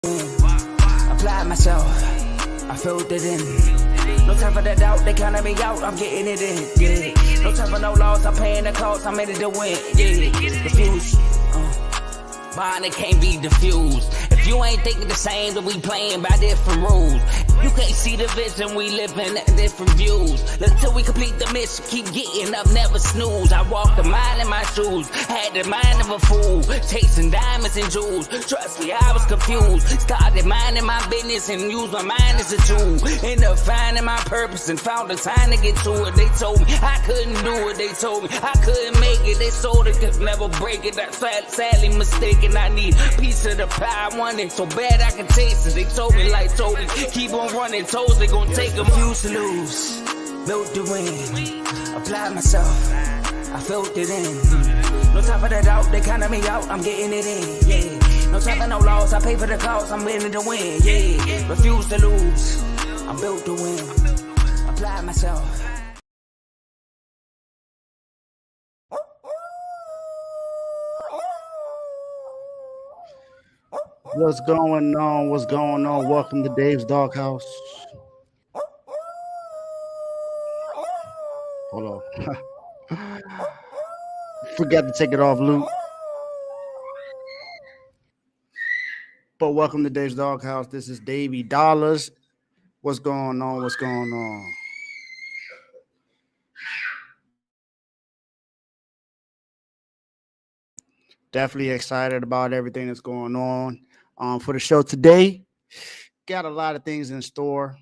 Applied myself, I filled it in. No time for the doubt, they counted me out, I'm getting it in. Yeah. No time for no loss, I'm paying the cost, I'm in it to win. Yeah. Refuse. Bond, it can't be diffused. If you ain't thinking the same, then we playing by different rules. You can't see the vision, we living at different views. Until we complete the mission, keep getting up, never snooze. I walked a mile in my shoes, had the mind of a fool, chasing diamonds and jewels. Trust me, I was confused. Started minding my business and used my mind as a tool. Ended up finding my purpose and found the time to get to it. They told me I couldn't do it, they told me I couldn't make it. They sold it, could never break it. I sadly mistaken, I need a piece of the pie. I want it so bad I can taste it. They told me like told me, keep on running toes, they gon' take them. Refuse to lose, built to win. Applied myself, I filled it in. No time for the doubt, they counted me out, I'm getting it in. Yeah. No time for no loss, I pay for the cost, I'm winning to win. Yeah. Refuse to lose, I'm built to win. Applied myself. What's going on? What's going on? Welcome to Dave's Doghouse. Hold on. Forgot to take it off, Luke. But welcome to Dave's Doghouse. This is Davey Dollars. What's going on? What's going on? Definitely excited about everything that's going on. For the show today, got a lot of things in store.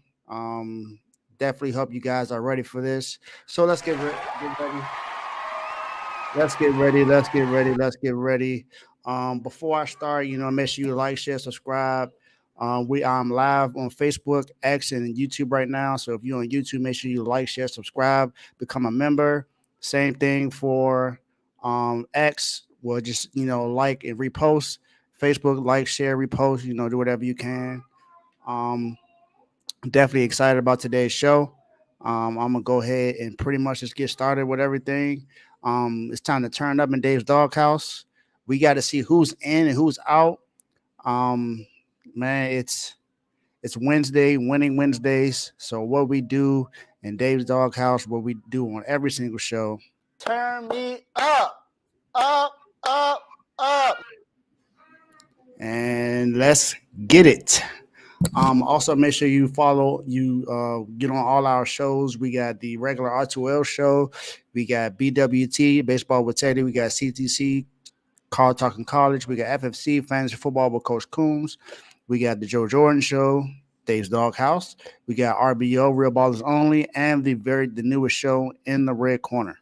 Definitely hope you guys are ready for this. So let's get ready. Let's get ready. Before I start, make sure you like, share, subscribe. I'm live on Facebook, X, and YouTube right now. So if you're on YouTube, make sure you like, share, subscribe, become a member. Same thing for X. Well, just like and repost. Facebook, like, share, repost. Do whatever you can. Definitely excited about today's show. I'm gonna go ahead and pretty much just get started with everything. It's time to turn up in Dave's Doghouse. We got to see who's in and who's out. Man, it's Wednesday, winning Wednesdays. So what we do in Dave's Doghouse, what we do on every single show. Turn me up. And let's get it. Also make sure you get on all our shows. We got the regular R2L show. We got BWT, Baseball with Teddy. We got CTC, Call Talking College. We got FFC, Fantasy Football with Coach Coombs. We got the Joe Jordan show, Dave's Doghouse. We got RBO, Real Ballers Only, and the newest show, In the Red Corner.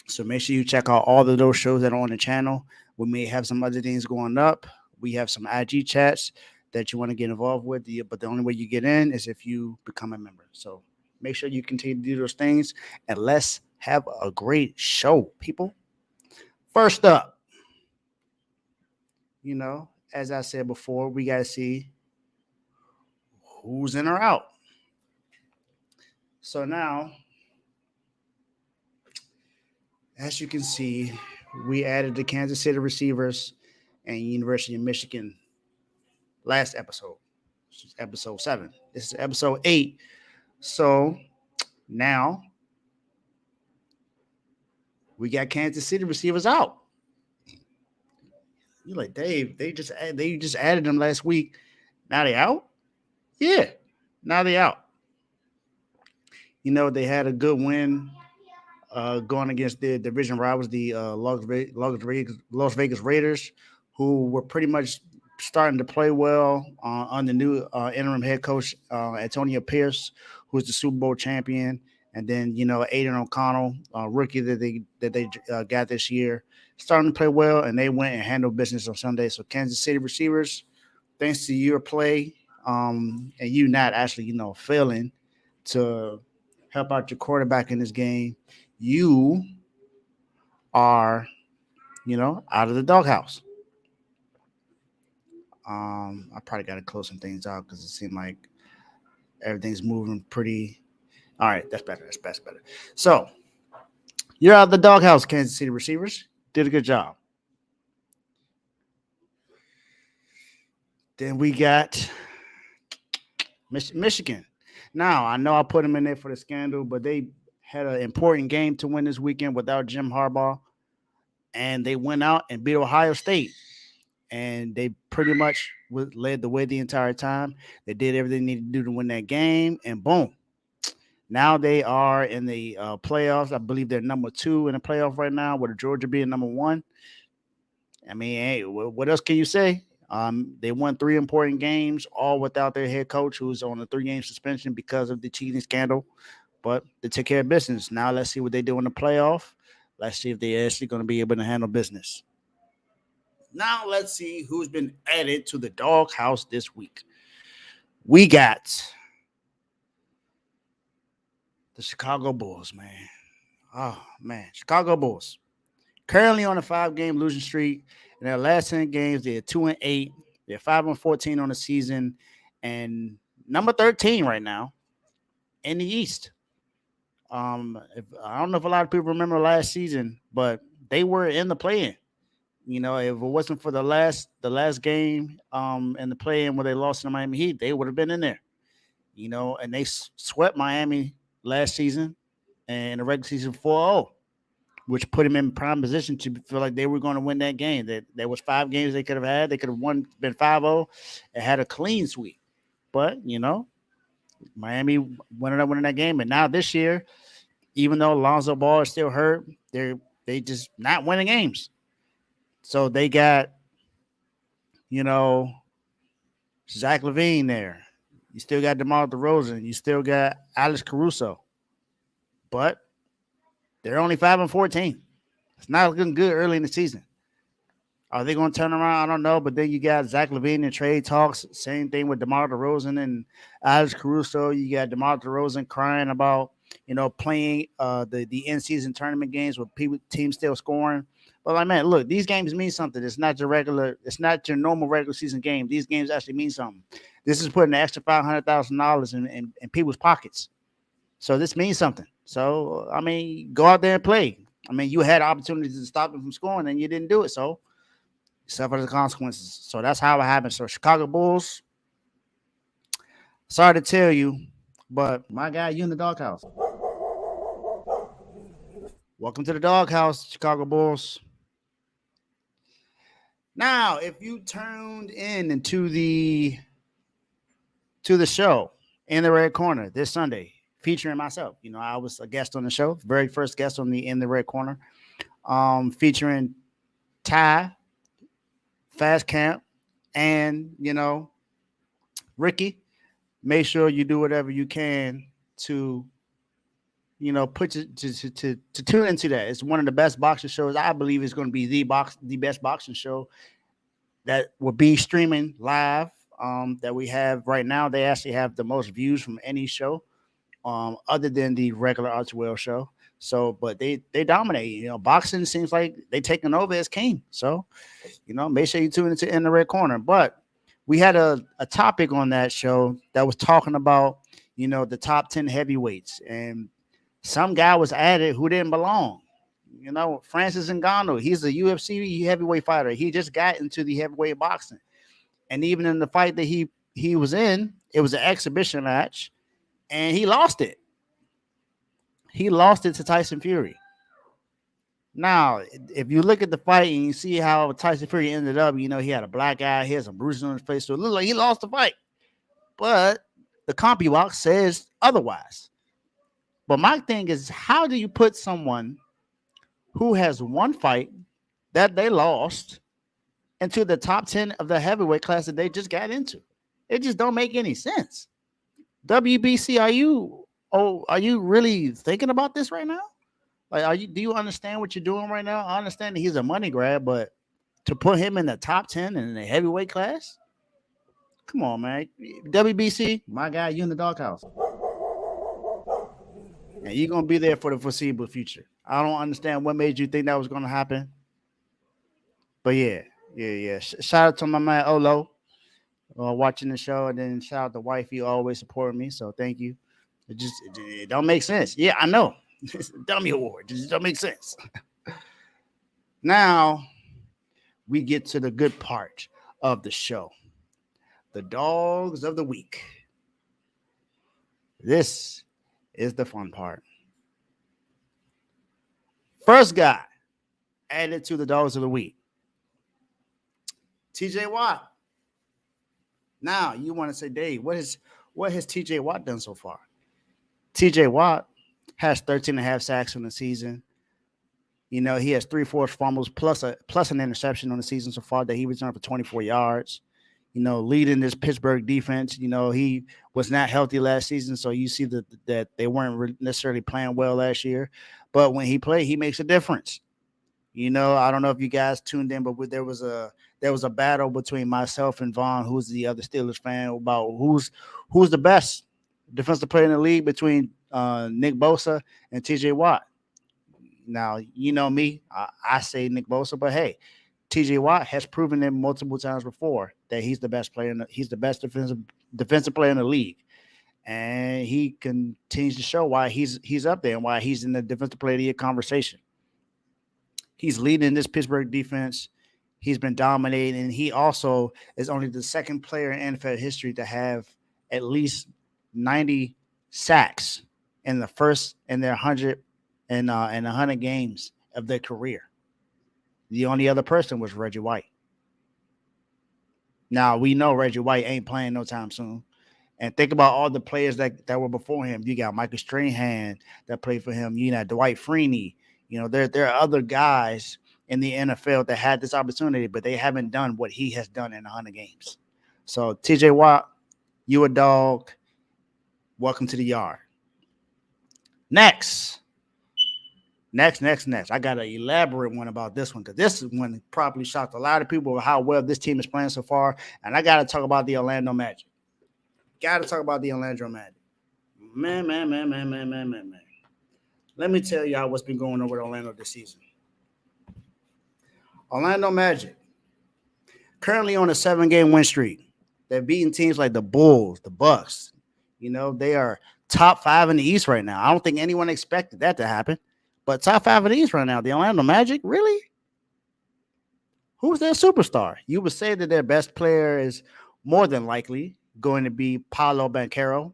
So make sure you check out all of those shows that are on the channel. We may have some other things going up. We have some IG chats that you want to get involved with, but the only way you get in is if you become a member. So make sure you continue to do those things, and let's have a great show, people. First up, as I said before, we got to see who's in or out. So now, as you can see, we added the Kansas City receivers and University of Michigan last episode. This is episode 7. This is episode 8. So now we got Kansas City receivers out. You're like, Dave, they just added them last week. Now they out? Yeah, now they out. They had a good win going against the division rivals, the Las Vegas Raiders, who were pretty much starting to play well under new interim head coach Antonio Pierce, who's the Super Bowl champion, and then Aiden O'Connell, rookie that they got this year, starting to play well, and they went and handled business on Sunday. So Kansas City receivers, thanks to your play and you not actually failing to help out your quarterback in this game, you are out of the doghouse. I probably got to close some things out because it seemed like everything's moving pretty. All right, that's better. That's better. So you're out of the doghouse, Kansas City receivers. Did a good job. Then we got Michigan. Now, I know I put them in there for the scandal, but they had an important game to win this weekend without Jim Harbaugh, and they went out and beat Ohio State. And they pretty much led the way the entire time. They did everything they needed to do to win that game, and boom. Now they are in the playoffs. I believe they're number 2 in the playoff right now, with Georgia being number 1. I mean, hey, what else can you say? They won 3 important games, all without their head coach, who's on a 3-game suspension because of the cheating scandal. But they took care of business. Now let's see what they do in the playoff. Let's see if they're actually going to be able to handle business. Now let's see who's been added to the Doghouse this week. We got the Chicago Bulls, man. Oh, man. Chicago Bulls. Currently on a 5-game losing streak. In their last 10 games, they're 2-8. They're 5-14 on the season. And number 13 right now in the East. I don't know if a lot of people remember last season, but they were in the play-in. You know, if it wasn't for the last game in the play-in where they lost to the Miami Heat, they would have been in there. You know, and they swept Miami last season and the regular season 4-0, which put them in prime position to feel like they were going to win that game. There was 5 games they could have had. They could have been 5-0 and had a clean sweep. But, you know, Miami ended up winning that game. And now this year, even though Lonzo Ball is still hurt, they just not winning games. So they got, you know, Zach LaVine there. You still got DeMar DeRozan. You still got Alex Caruso. But they're only 5-14. It's not looking good early in the season. Are they going to turn around? I don't know. But then you got Zach LaVine and trade talks. Same thing with DeMar DeRozan and Alex Caruso. You got DeMar DeRozan crying about, you know, playing the in-season tournament games with teams still scoring. But like, man, look, these games mean something. It's not your normal regular season game. These games actually mean something. This is putting an extra $500,000 in people's pockets. So this means something. So, I mean, go out there and play. I mean, you had opportunities to stop them from scoring, and you didn't do it. So, suffer the consequences. So that's how it happened. So, Chicago Bulls, sorry to tell you, but my guy, you in the doghouse. Welcome to the doghouse, Chicago Bulls. Now, if you tuned in into the show in the Red Corner this Sunday, featuring myself, you know, I was a guest on the show, very first guest on the In the Red Corner, featuring Ty, Fast Camp, and, you know, Ricky. Make sure you do whatever you can to, you know, to tune into that. It's one of the best boxing shows. I believe it's going to be the best boxing show that will be streaming live that we have right now. They actually have the most views from any show other than the regular Archwell show. So, but they dominate. You know, boxing seems like they taking over as king. So, you know, make sure you tune into In the Red Corner. But we had a topic on that show that was talking about, you know, the top 10 heavyweights, and some guy was added who didn't belong. You know, Francis Ngannou, he's a UFC heavyweight fighter. He just got into the heavyweight boxing. And even in the fight that he was in, it was an exhibition match, and he lost it. He lost it to Tyson Fury. Now, if you look at the fight and you see how Tyson Fury ended up, you know, he had a black eye, he had some bruises on his face, so it looked like he lost the fight. But the CompuBox says otherwise. But my thing is, how do you put someone who has one fight that they lost into the top 10 of the heavyweight class that they just got into? It just don't make any sense. WBC, are you really thinking about this right now? Like, do you understand what you're doing right now? I understand that he's a money grab, but to put him in the top 10 in the heavyweight class? Come on, man. WBC, my guy, you in the doghouse. And you're going to be there for the foreseeable future. I don't understand what made you think that was going to happen. But yeah. Shout out to my man Olo watching the show. And then shout out to wifey always supporting me. So thank you. It don't make sense. Yeah, I know. It's a dummy award. It just don't make sense. Now we get to the good part of the show. the dogs of the week. This is the fun part. First guy added to the dogs of the week, TJ Watt. Now you want to say, Dave, what has TJ Watt done so far? TJ Watt has 13 and a half sacks in the season. You know, he has three forced fumbles plus an interception on the season so far that he returned for 24 yards. You know, leading this Pittsburgh defense. You know, he was not healthy last season, so you see that they weren't necessarily playing well last year. But when he played, he makes a difference. You know, I don't know if you guys tuned in, but there was a battle between myself and Vaughn, who's the other Steelers fan, about who's the best defensive player in the league between Nick Bosa and TJ Watt. Now, you know me, I say Nick Bosa, but hey, TJ Watt has proven it multiple times before that he's the best player. He's the best defensive player in the league, and he continues to show why he's up there and why he's in the defensive player of the year conversation. He's leading this Pittsburgh defense. He's been dominating, and he also is only the second player in NFL history to have at least 90 sacks in the first in their 100 games of their career. The only other person was Reggie White. Now we know Reggie White ain't playing no time soon. And think about all the players that were before him. You got Michael Strahan that played for him. You got Dwight Freeney. You know, there are other guys in the NFL that had this opportunity, but they haven't done what he has done in 100 games. So TJ Watt, you a dog. Welcome to the yard. Next. I got an elaborate one about this one because this one probably shocked a lot of people with how well this team is playing so far. And I got to talk about the Orlando Magic. Man. Let me tell y'all what's been going on with Orlando this season. Orlando Magic, currently on a 7-game win streak. They're beating teams like the Bulls, the Bucks. You know, they are top 5 in the East right now. I don't think anyone expected that to happen. But top 5 in the East right now, the Orlando Magic, really? Who's their superstar? You would say that their best player is more than likely going to be Paolo Banchero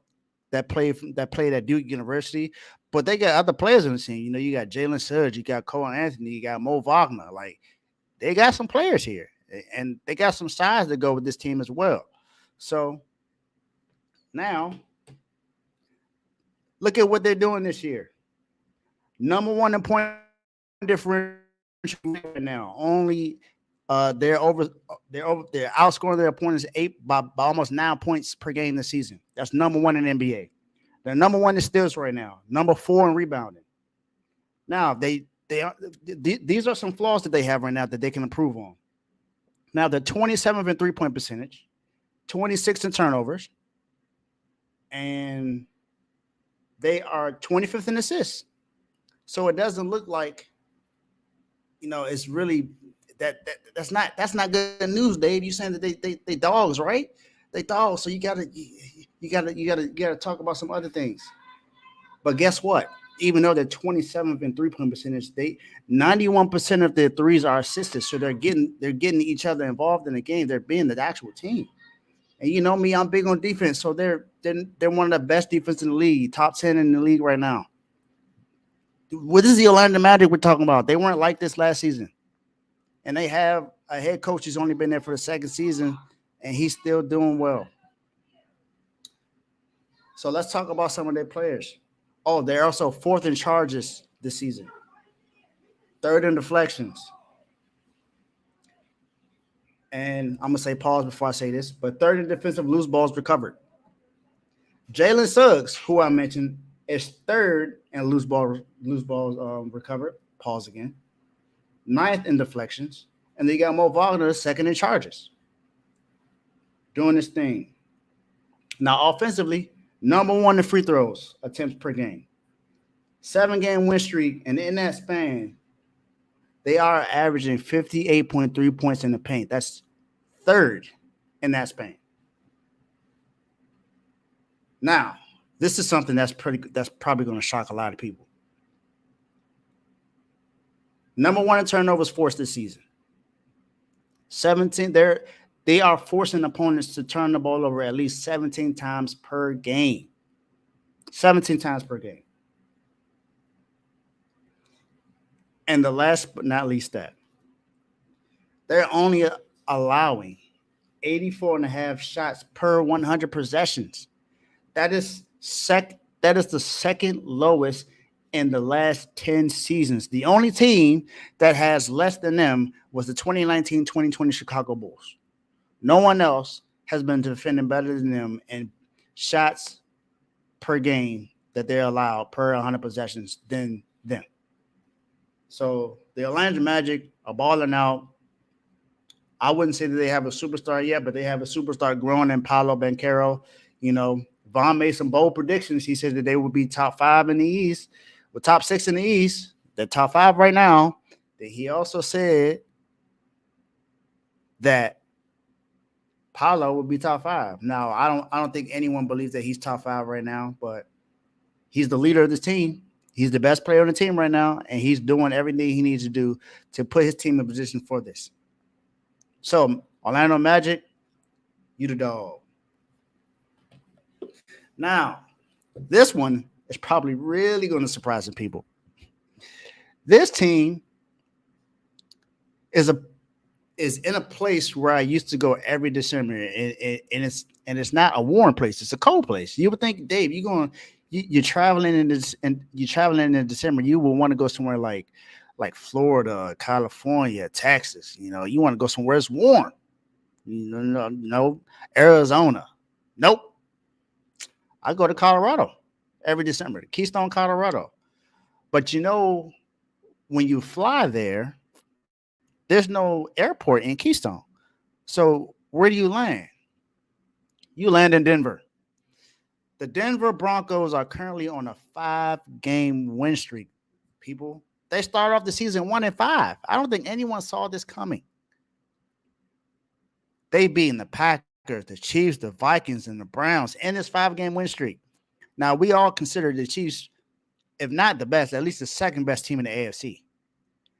that played at Duke University. But they got other players on the team. You know, you got Jalen Suggs, you got Cole Anthony, you got Mo Wagner. Like, they got some players here. And they got some size to go with this team as well. So, now, look at what they're doing this year. Number one in point differential right now. Only they're outscoring their opponents by almost 9 points per game this season. That's number one in NBA. They're number one in steals right now. Number 4 in rebounding. Now these are some flaws that they have right now that they can improve on. Now they're 27th in 3-point percentage, 26th in turnovers, and they are 25th in assists. So it doesn't look like, you know, it's really that's not good news, Dave. You saying that they dogs, right? They dogs. So you gotta talk about some other things. But guess what? Even though they're 27th in 3-point percentage, 91% of their threes are assisted. So they're getting each other involved in the game. They're being the actual team. And you know me, I'm big on defense. So they're one of the best defense in the league, top 10 in the league right now. What is the Orlando Magic we're talking about? They weren't like this last season. And they have a head coach who's only been there for the second season, and he's still doing well. So let's talk about some of their players. Oh, they're also 4th in charges this season, 3rd in deflections. And I'm going to say pause before I say this, but 3rd in defensive loose balls recovered. Jalen Suggs, who I mentioned, is 3rd in loose balls recovered. Pause again. 9th in deflections. And they got Mo Wagner 2nd in charges. Doing this thing. Now, offensively, number 1 in free throws attempts per game. 7-game win streak. And in that span, they are averaging 58.3 points in the paint. That's 3rd in that span. Now, this is something that's probably going to shock a lot of people. Number 1 in turnovers forced this season. 17. They are forcing opponents to turn the ball over at least 17 times per game. 17 times per game. And the last but not least that they're only allowing 84 and a half shots per 100 possessions. That is that is the second lowest in the last 10 seasons. The only team that has less than them was the 2019-2020 Chicago Bulls. No one else has been defending better than them in shots per game that they're allowed per 100 possessions than them. So the Orlando Magic are balling out. I wouldn't say that they have a superstar yet, but they have a superstar growing in Paolo Banchero. You know, Vaughn made some bold predictions. He said that they would be top 5 in the East, or top 6 in the East. They're top 5 right now. Then he also said that Paolo would be top 5. Now, I don't think anyone believes that he's top 5 right now, but he's the leader of this team. He's the best player on the team right now, and he's doing everything he needs to do to put his team in position for this. So, Orlando Magic, you the dog. Now, this one is probably really going to surprise some people. This team is in a place where I used to go every December, and it's not a warm place; it's a cold place. You would think, Dave, you're traveling in this, and you're traveling in December. You would want to go somewhere like Florida, California, Texas. You know, you want to go somewhere it's warm. No, Arizona. Nope. I go to Colorado every December, Keystone, Colorado. But you know, when you fly there, there's no airport in Keystone. So where do you land? You land in Denver. The Denver Broncos are currently on a 5-game win streak. People, they started off the season 1-5. I don't think anyone saw this coming. They beating the Packers, the Chiefs, the Vikings, and the Browns in this 5-game win streak. Now, we all consider the Chiefs, if not the best, at least the second best team in the AFC.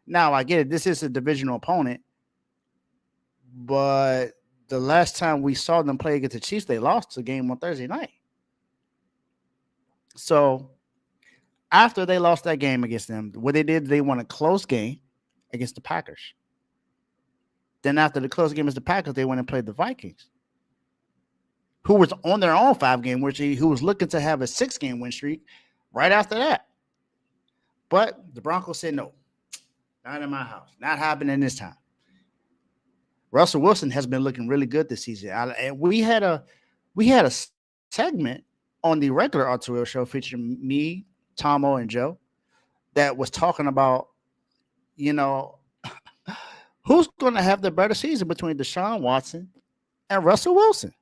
Now, I get it. This is a divisional opponent, but the last time we saw them play against the Chiefs, they lost the game on Thursday night. So, after they lost that game against them, what they did, they won a close game against the Packers. Then after the close game against the Packers, they went and played the Vikings, who was on their own 5-game win streak, who was looking to have a 6-game win streak right after that. But the Broncos said, no, not in my house. Not happening this time. Russell Wilson has been looking really good this season. And we had a segment on the regular R2L show featuring me, Tomo, and Joe that was talking about, you know, who's going to have the better season between Deshaun Watson and Russell Wilson.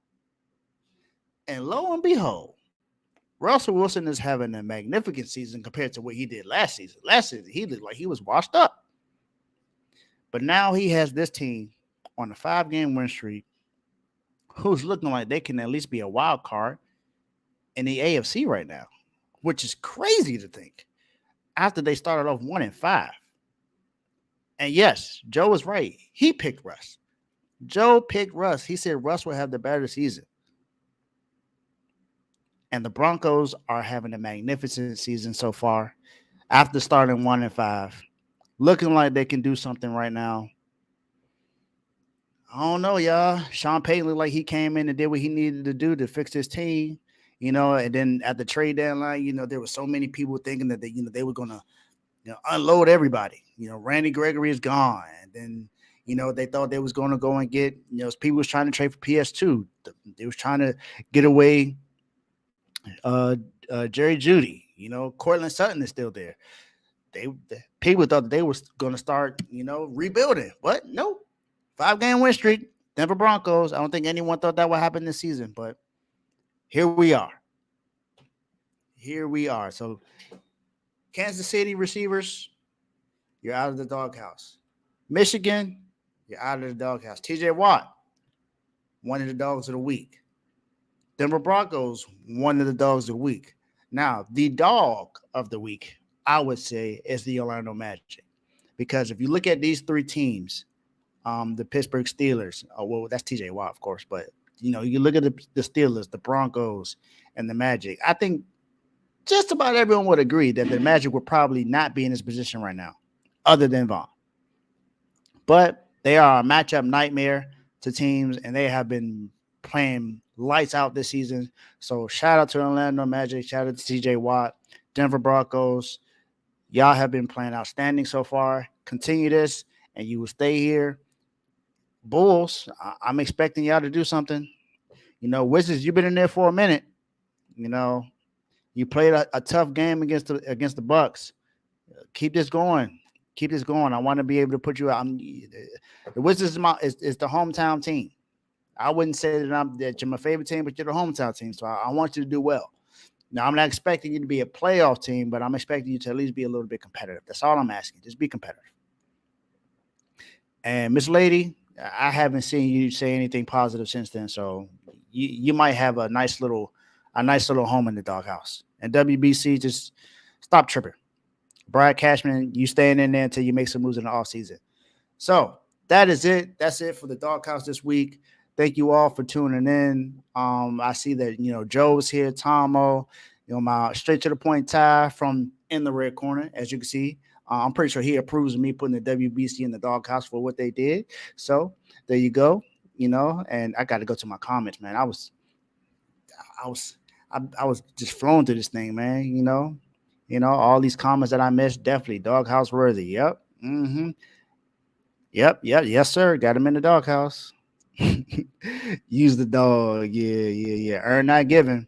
And lo and behold, Russell Wilson is having a magnificent season compared to what he did last season. Last season, he looked like he was washed up. But now he has this team on a 5-game win streak who's looking like they can at least be a wild card in the AFC right now, which is crazy to think after they started off 1-5. And yes, Joe was right. He picked Russ. Joe picked Russ. He said Russ will have the better season. And the Broncos are having a magnificent season so far after starting 1-5. Looking like they can do something right now. I don't know, y'all. Sean Payton looked like he came in and did what he needed to do to fix his team, you know, and then at the trade deadline, you know, there were so many people thinking that they were going to, unload everybody. You know, Randy Gregory is gone. And then, they thought they was going to go and get, people was trying to trade for PS2. They was trying to get away Jerry Jeudy. Cortland Sutton is still there. People thought that they were going to start, rebuilding. But nope. 5-game win streak, Denver Broncos. I don't think anyone thought that would happen this season, but here we are. Here we are. So, Kansas City receivers, you're out of the doghouse. Michigan, you're out of the doghouse. TJ Watt, one of the dogs of the week. Denver Broncos, one of the dogs of the week. Now, the dog of the week, I would say, is the Orlando Magic. Because if you look at these three teams, the Pittsburgh Steelers. Well, that's TJ Watt, of course, but you look at the Steelers, the Broncos, and the Magic. I think just about everyone would agree that the Magic would probably not be in this position right now, other than Vaughn. But they are a matchup nightmare to teams, and they have been playing lights out this season. So shout out to Orlando Magic, shout out to TJ Watt, Denver Broncos. Y'all have been playing outstanding so far. Continue this, and you will stay here. Bulls, I'm expecting y'all to do something. Wizards, you've been in there for a minute. You played a tough game against the Bucks. Keep this going. Keep this going. I want to be able to put you out. The Wizards is the hometown team. I wouldn't say that you're my favorite team, but you're the hometown team. So I want you to do well. Now, I'm not expecting you to be a playoff team, but I'm expecting you to at least be a little bit competitive. That's all I'm asking. Just be competitive. And Miss Lady, I haven't seen you say anything positive since then. So you might have a nice little home in the Doghouse. And WBC, just stop tripping. Brad Cashman, you staying in there until you make some moves in the offseason. So that is it. That's it for the Doghouse this week. Thank you all for tuning in. I see that, Joe's here, Tomo, my straight to the point Ty from in the red corner, as you can see. I'm pretty sure he approves of me putting the WBC in the Doghouse for what they did. So there you go, and I got to go to my comments, man. I was just flowing through this thing, man, all these comments that I missed, definitely Doghouse worthy. Yep. Mm-hmm. Yep. Yes, sir. Got him in the Doghouse. Use the dog. Yeah. Earn not given.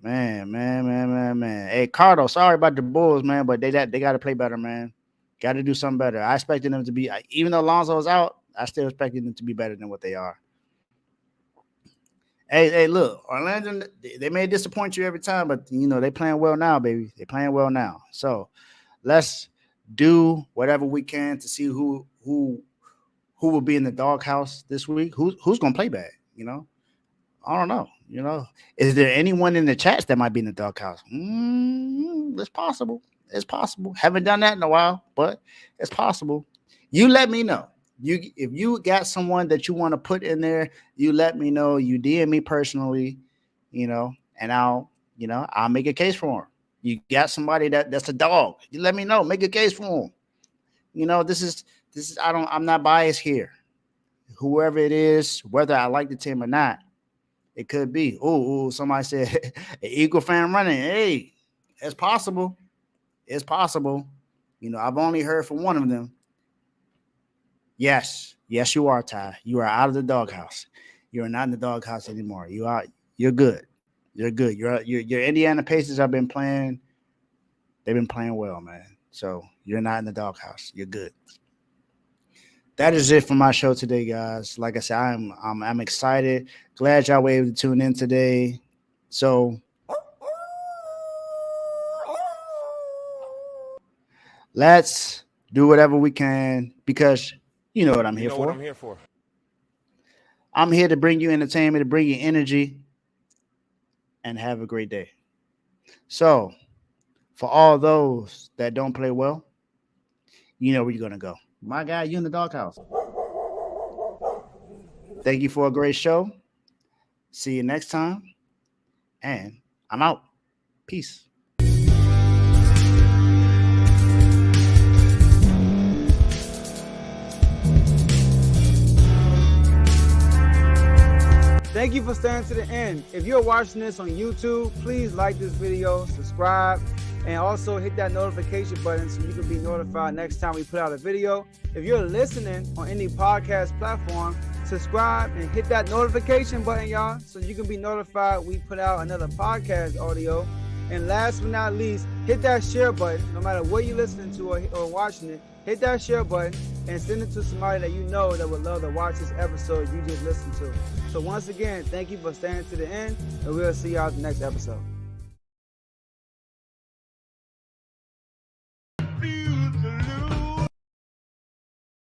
Man. Hey, Cardo, sorry about the Bulls, man, but they got to play better, man. Got to do something better. I expected them to be, even though Alonzo was out, I still expected them to be better than what they are. Hey, look, Orlando, they may disappoint you every time, but, they playing well now, baby. They playing well now. So let's do whatever we can to see who will be in the Doghouse this week. Who's going to play bad, I don't know. Is there anyone in the chats that might be in the Doghouse? It's possible. It's possible. Haven't done that in a while, but it's possible. You let me know. If you got someone that you want to put in there, you let me know. You DM me personally, and I'll make a case for him. You got somebody that's a dog. You let me know. Make a case for him. This is. I'm not biased here. Whoever it is, whether I like the team or not, it could be. Oh, somebody said an Eagle fan running. Hey, it's possible. It's possible. I've only heard from one of them. Yes, you are, Ty. You are out of the Doghouse. You are not in the Doghouse anymore. You're good. You're good. Your Indiana Pacers have been playing. They've been playing well, man. So you're not in the Doghouse. You're good. That is it for my show today, guys. Like I said, I'm excited. Glad y'all were able to tune in today. So let's do whatever we can because you know what I'm here for. I'm here to bring you entertainment, to bring you energy, and have a great day. So for all those that don't play well, you know where you're going to go. My guy, you in the Doghouse. Thank you for a great show. See you next time. And I'm out. Peace. Thank you for staying to the end. If you're watching this on YouTube, please like this video, subscribe, and also hit that notification button so you can be notified next time we put out a video. If you're listening on any podcast platform, subscribe and hit that notification button, y'all, so you can be notified we put out another podcast audio. And last but not least, hit that share button. No matter what you're listening to or watching it, hit that share button and send it to somebody that you know that would love to watch this episode you just listened to. So once again, thank you for staying to the end, and we'll see y'all at the next episode.